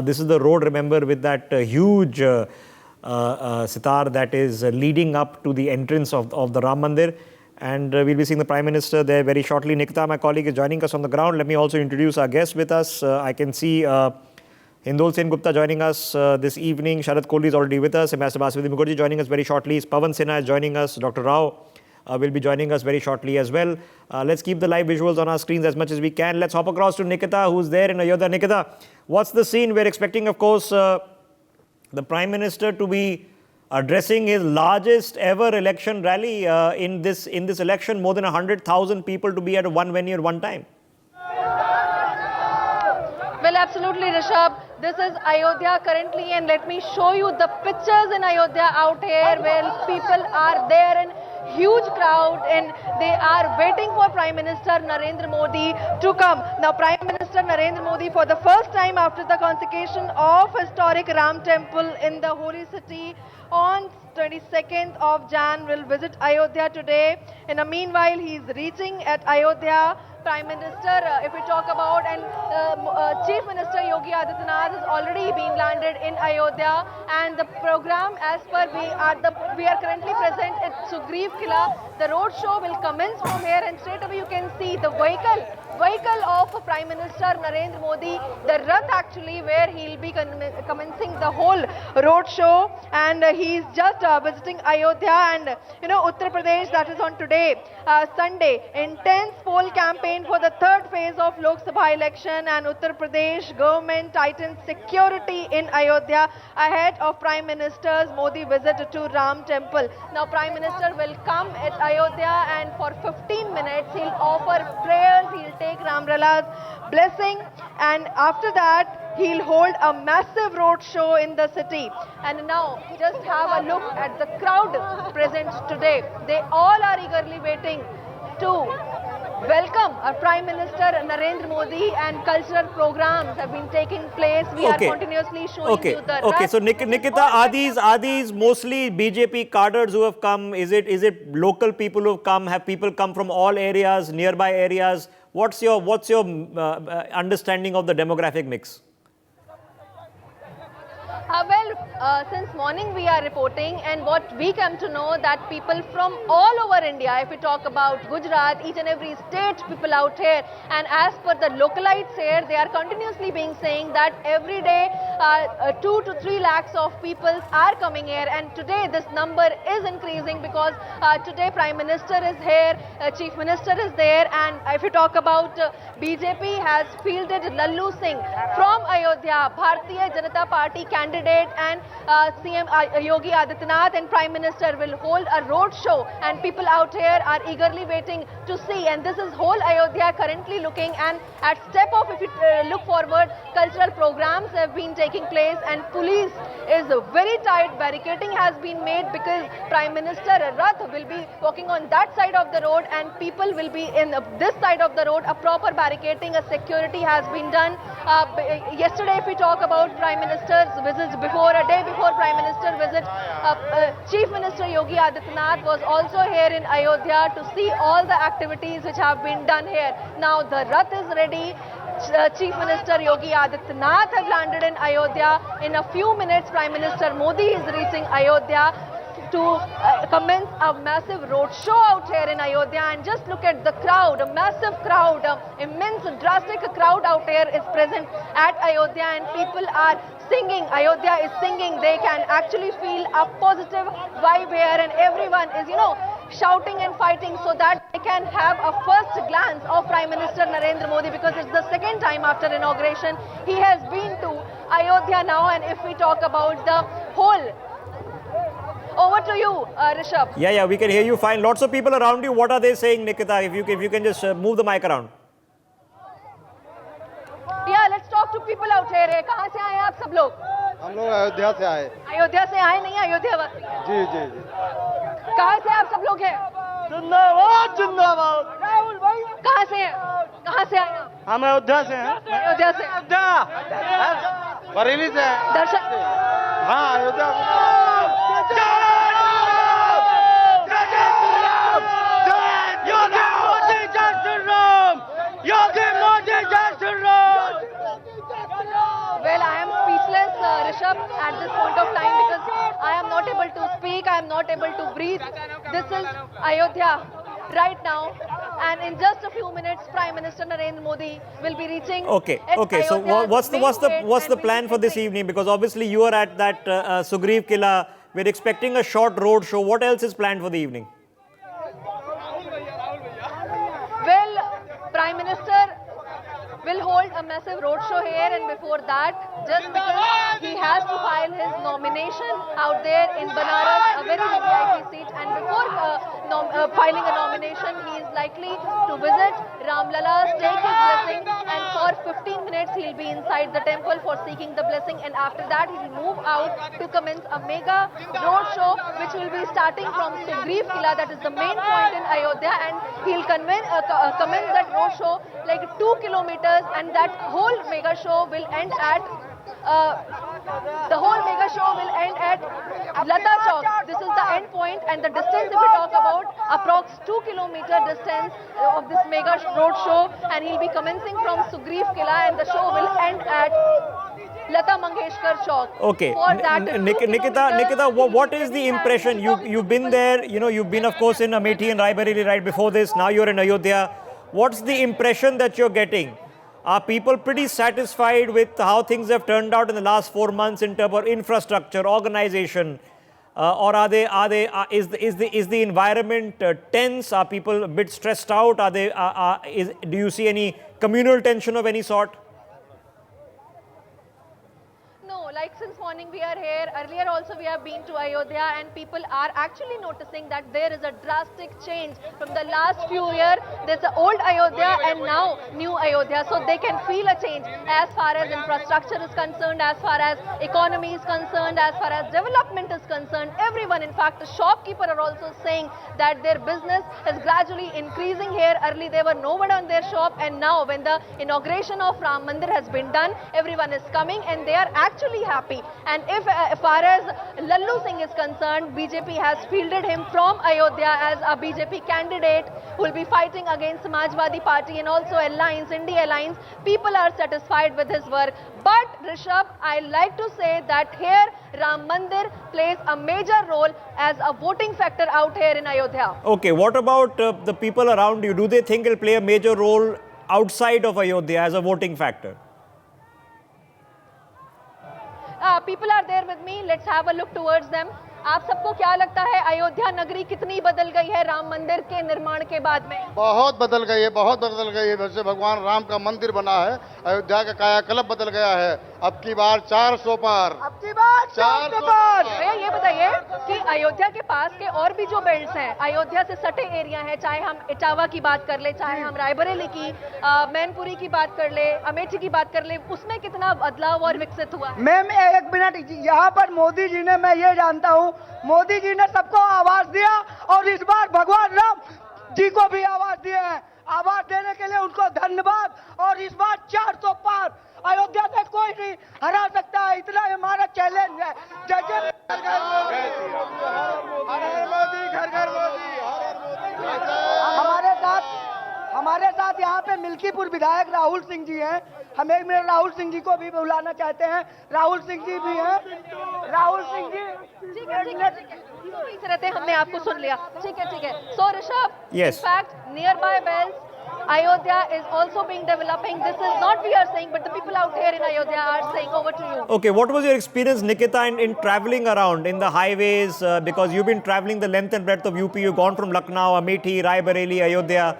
This is the road, remember, with that huge sitar that is leading up to the entrance of the Ram Mandir. And we'll be seeing the Prime Minister there very shortly. Nikita, my colleague, is joining us on the ground. Let me also introduce our guests with us. I can see Hindol Sen Gupta joining us this evening. Sharad Kohli is already with us. Ambassador Basudeb Mukherjee joining us very shortly. Pawan Sinha is joining us. Dr. Rao will be joining us very shortly as well. Let's keep the live visuals on our screens as much as we can. Let's hop across to Nikita, who's there in Ayodhya. Nikita, what's the scene? We're expecting, of course, the Prime Minister to be addressing his largest ever election rally in this election. More than 100,000 people to be at one venue at one time. Well, absolutely, Rishabh. This is Ayodhya currently, and let me show you the pictures in Ayodhya out here where people are there in huge crowd and they are waiting for Prime Minister Narendra Modi to come. Now, Prime Minister Narendra Modi, for the first time after the consecration of historic Ram Temple in the holy city on 22nd of Jan, will visit Ayodhya today. In the meanwhile, he is reaching at Ayodhya. Prime Minister, if we talk about, and Chief Minister Yogi Adityanath has already been landed in Ayodhya, and the program, as per we are currently present at Sugriv Kila. The road show will commence from here, and straight away you can see the vehicle of Prime Minister Narendra Modi, the Rath actually, where he will be commencing the whole road show, and he is just visiting Ayodhya and Uttar Pradesh. That is on today, Sunday. Intense poll campaign for the third phase of Lok Sabha election, and Uttar Pradesh government tightens security in Ayodhya ahead of Prime Minister's Modi visit to Ram Temple. Now, Prime Minister will come at Ayodhya, and for 15 minutes he'll offer prayers, he'll take Ram Lala's blessing, and after that he'll hold a massive road show in the city. And now just have a look at the crowd present today. They all are eagerly waiting to welcome our Prime Minister Narendra Modi, and cultural programs have been taking place. We are continuously showing you the Okay, so Nikita, are these mostly BJP cadres who have come? Is it local people who have come? Have people come from all areas, nearby areas? What's your understanding of the demographic mix? Since morning we are reporting, and what we come to know that people from all over India, if we talk about Gujarat, each and every state, people out here, and as per the localites here, they are continuously being saying that every day 2 to 3 lakhs of people are coming here, and today this number is increasing because today Prime Minister is here, Chief Minister is there, and if you talk about BJP has fielded Lallu Singh from Ayodhya, Bharatiya Janata Party candidate, and CM Yogi Adityanath and Prime Minister will hold a road show, and people out here are eagerly waiting to see. And this is whole Ayodhya currently looking, and at step of, if you look forward, cultural programs have been taking place, and police is very tight. Barricading has been made because Prime Minister Rath will be walking on that side of the road, and people will be in this side of the road. A proper barricading, a security has been done. Yesterday, if we talk about Prime Minister's visits, a day before Prime Minister visit, Chief Minister Yogi Adityanath was also here in Ayodhya to see all the activities which have been done here. Now the Rath is ready. Chief Minister Yogi Adityanath have landed in Ayodhya. In a few minutes, Prime Minister Modi is reaching Ayodhya to commence a massive road show out here in Ayodhya. And just look at the crowd, a massive crowd, immense, drastic crowd out here is present at Ayodhya, and people are singing. Ayodhya is singing. They can actually feel a positive vibe here, and everyone is, shouting and fighting so that they can have a first glance of Prime Minister Narendra Modi, because it's the second time after inauguration he has been to Ayodhya now. And if we talk about the whole, over to you, Rishabh. Yeah, we can hear you fine. Lots of people around you. What are they saying, Nikita? If you can just move the mic around. Yeah, let's talk to people out here. कहाँ से आए हैं आप सब लोग? हम लोग अयोध्या से आए। अयोध्या से आए नहीं, अयोध्या वासी। जी। कहाँ से आप सब लोग हैं? जिंदाबाद। राहुल भाई। कहाँ से हैं? कहाँ से आए आप? हम अयोध्या से हैं। अयोध्या से। बरेली से हैं। दर्शक। हाँ, Ayodhya. Well, I am Rishabh, at this point of time, because I am not able to speak, I am not able to breathe. This is Ayodhya right now, and in just a few minutes, Prime Minister Narendra Modi will be reaching. Okay. at Okay. So Ayodhya's what's the main gate what's the and will plan be for this entering. evening? Because obviously you are at that Sugriv Killa. We're expecting a short road show. What else is planned for the evening? Well, Prime Minister will hold a massive roadshow here, and before that, just because he has to file his nomination out there in Banaras, a very VIP seat, and before filing a nomination, he is likely to visit Ramlala, take his blessing, and for 15 minutes he'll be inside the temple for seeking the blessing, and after that he'll move out to commence a mega roadshow, which will be starting from Sugriv Killa, that is the main point in Ayodhya, and he'll commence that roadshow like 2 kilometers, and that whole mega show will end at Lata Chowk. This is the end point, and the distance, if we talk about, approx 2 kilometer distance of this mega road show, and he'll be commencing from Sugriv Killa, and the show will end at Lata Mangeshkar Chowk. Okay, For that, 2 Nikita, what is kilometers, the he has impression? been You've been there. You know, you've been, of course, in Amethi and Raebareli right before this. Now you're in Ayodhya. What's the impression that you're getting? Are people pretty satisfied with how things have turned out in the last 4 months in terms of infrastructure, organization, or is the environment tense? Are people a bit stressed out? Do you see any communal tension of any sort? No, like since morning we are here. Earlier also we have been to Ayodhya, and people are actually noticing that there is a drastic change from the last few years. There's an old Ayodhya and now new Ayodhya, so they can feel a change as far as infrastructure is concerned, as far as economy is concerned, as far as development is concerned. Everyone, in fact, the shopkeeper are also saying that their business is gradually increasing here. Early there were no one on their shop, and now when the inauguration of Ram Mandir has been done, everyone is coming and they are actually happy. And if as far as Lallu Singh is concerned, BJP has fielded him from Ayodhya as a BJP candidate who will be fighting against Samajwadi Party and also Alliance, India Alliance. People are satisfied with his work. But Rishabh, I like to say that here Ram Mandir plays a major role as a voting factor out here in Ayodhya. Okay, what about the people around you? Do they think it'll play a major role outside of Ayodhya as a voting factor? People are there with me. Let's have a look towards them. आप सबको क्या लगता है अयोध्या नगरी कितनी बदल गई है राम मंदिर के निर्माण के बाद में? बहुत बदल गई है, बहुत बदल गई है। वैसे भगवान राम का मंदिर बना है, अयोध्या का कायाकल्प बदल गया है। अब की बार 400 पार, अब की बार 400 पार। भैया ये बताइए कि अयोध्या के पास के और भी जो बेल्ट्स हैं, अयोध्या से सटे एरिया हैं, चाहे हम इटावा की बात कर ले, चाहे हम रायबरेली की, मैनपुरी की बात कर ले, अमेठी की बात कर ले, उसमें कितना बदलाव और विकसित हुआ है? मैम एक मिनट, यहाँ पर मोदी जी ने, मैं ये जानता हूँ, मोदी जी ने सबको आवाज दिया और इस बार भगवान राम जी को भी आवाज दिए हैं। आवाज देने के लिए उनको धन्यवाद। और इस बार 400 पार अयोध्या से कोई नहीं हरा सकता है, इतना हमारा चैलेंज है। जय जय मोदी, घर घर मोदी। हमारे साथ यहाँ पे मिल्कीपुर विधायक राहुल सिंह जी हैं। हम एक मिनट राहुल सिंह जी को भी बुलाना चाहते हैं। राहुल सिंह जी भी हैं। राहुल सिंह जी, ठीक है, ठीक है, ठीक है। इस रहते हमने आपको सुन लिया। ठीक है, ठीक है। So Rishabh, Yes. in fact, nearby bells, Ayodhya is also being developing. This is not we are saying, but the people out here in Ayodhya are saying. Over to you. Okay, what was your experience, Nikita, in traveling around in the highways? Because you've been traveling the length and breadth of UP. You've gone from Lucknow, Amethi, Raebareli, Ayodhya.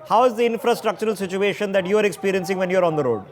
How is the infrastructural situation that you are experiencing when you're on the road?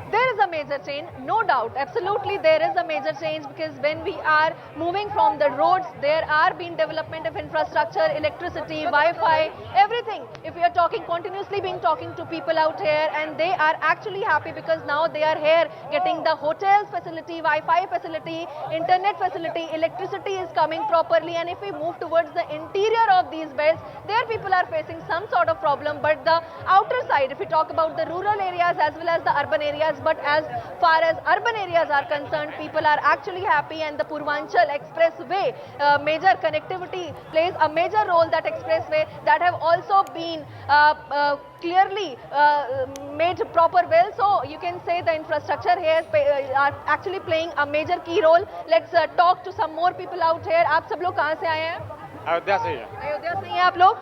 There is a major change, no doubt. Absolutely, there is a major change, because when we are moving from the roads, there are being development of infrastructure, electricity, Wi-Fi, everything. If we are talking continuously, talking to people out here, and they are actually happy because now they are here getting the hotels facility, Wi-Fi facility, internet facility, electricity is coming properly. And if we move towards the interior of these belts, there people are facing some sort of problem. But the outer side, if we talk about the rural areas as well as the urban areas, but as as far as urban areas are concerned, people are actually happy, and the Purvanchal Expressway, major connectivity plays a major role. That expressway that have also been clearly made proper well. So you can say the infrastructure here are actually playing a major key role. Let's talk to some more people out here. आप सब लोग कहाँ से आए हैं? अयोध्या से ही है। अयोध्या से ही हैं आप लोग?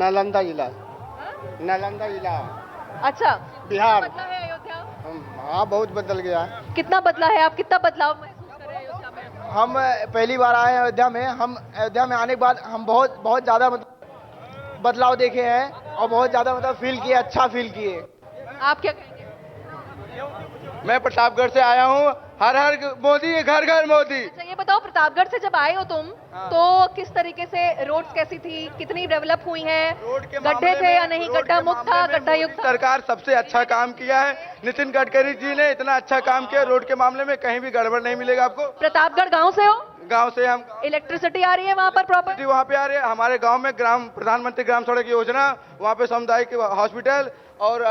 नालंदा जिला, नालंदा जिला, अच्छा, बिहार। कितना बदला है अयोध्या? हाँ, बहुत बदल गया है। कितना बदला है? आप कितना बदलाव महसूस कर रहे हैं अयोध्या में? हम पहली बार आए हैं अयोध्या में। हम अयोध्या में आने के बाद हम बहुत ज़्यादा बदलाव देखे हैं और बहुत ज़्यादा फील किए, अच्छा फील किए। आप क्या कहेंगे? मैं प्रतापगढ़ से आया हूँ। हर हर मोदी, घर घर मोदी। अच्छा, ये बताओ, प्रतापगढ़ से जब आए हो तुम, तो किस तरीके से रोड्स कैसी थी, कितनी डेवलप हुई हैं? गड्ढे थे या नहीं? गड्ढा मुक्त था, गड्ढा युक्त था? सरकार सबसे अच्छा काम किया है। नितिन गडकरी जी ने इतना अच्छा काम किया, रोड के मामले में कहीं भी गड़बड़ नहीं मिलेगा आपको। प्रतापगढ़ गांव से हो? गांव से हम। इलेक्ट्रिसिटी आ रही है वहाँ पर प्रॉपर? वहाँ पे आ रही है। हमारे गांव में प्रधानमंत्री ग्राम सड़क योजना, वहाँ पे सामुदायिक हॉस्पिटल और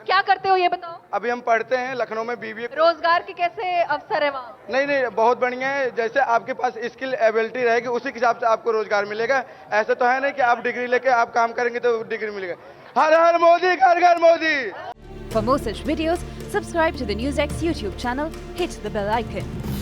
क्या करते हो ये बताओ? अभी हम पढ़ते हैं लखनऊ में बीबीए। रोजगार के कैसे अवसर है वहाँ? नहीं, बहुत बढ़िया है। जैसे आपके पास स्किल एबिलिटी रहेगी उसी के हिसाब से आपको रोजगार मिलेगा। ऐसा तो है नहीं कि आप डिग्री लेके आप काम करेंगे तो डिग्री मिलेगा। हर हर मोदी, घर घर Modi. For more such videos, subscribe to the NewsX YouTube channel, hit the bell icon.